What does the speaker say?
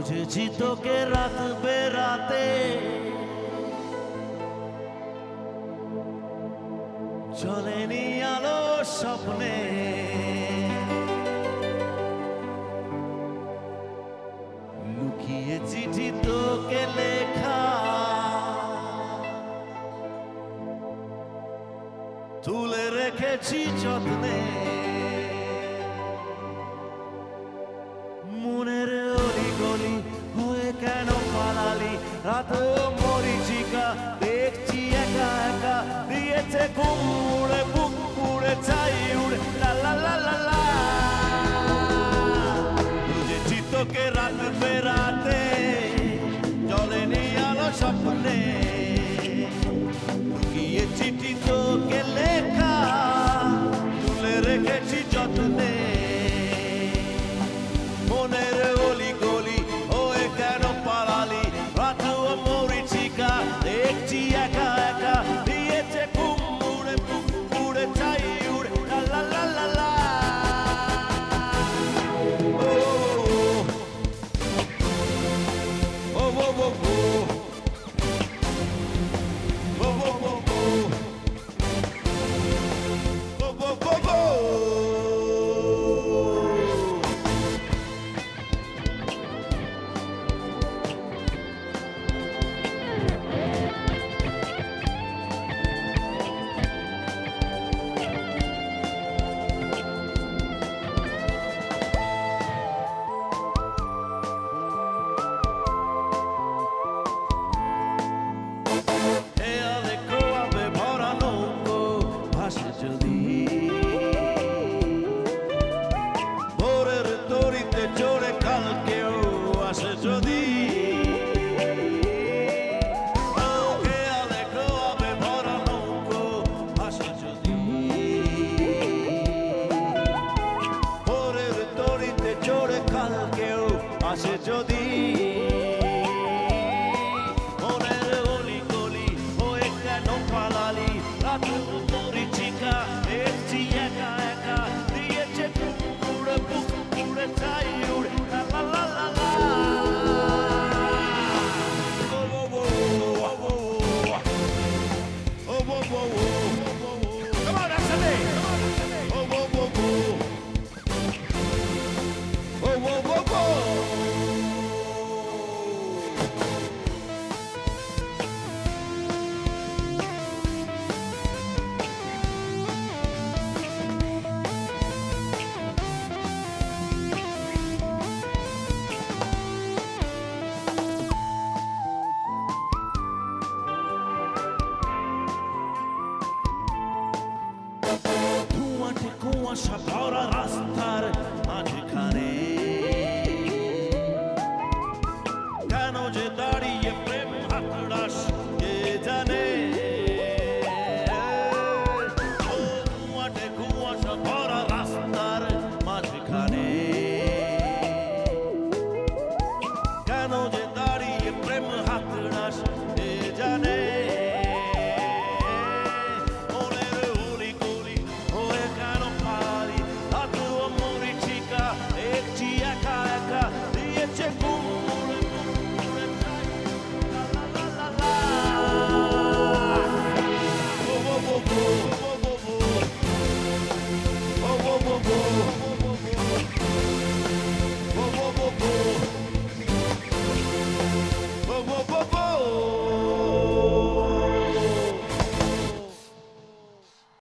খুঁজেছি তোকে রাত বেরাতে, চলেনি আলো স্বপ্নে, লুকিয়ে চিঠি তোকে লেখা, তুলে রেখেছি যত্নে। মনের অলি গলি হয়ে কেন পালালি, রাত মরিচিকা দেখছি একা একা, দিয়েছে কুমড়ে বুক পুড়ে চাই উড়ে লা লা লা লা লা। বুঝেছি তোকে রাত বেরাতে, চলেনি আলো স্বপ্নে, লুকিয়ে চিঠি তোকে লেখা, তুলে রেখেছি যত্নে। মনের অলি গলি হয়ে কেন পালালি, রাত মরিচিকা দেখছি একা একা, দিয়েছে কুমড়ে পুড়ে চাই উড়ে লা লা লা লা লা। ও ও ও ও ও যদি ভোরের তরিতে চড়ে কালকেও আসে যদি, ভরা নৌকো ভাসে যদি, ভোরের তরিতে চড়ে কালকেও আসে যদি।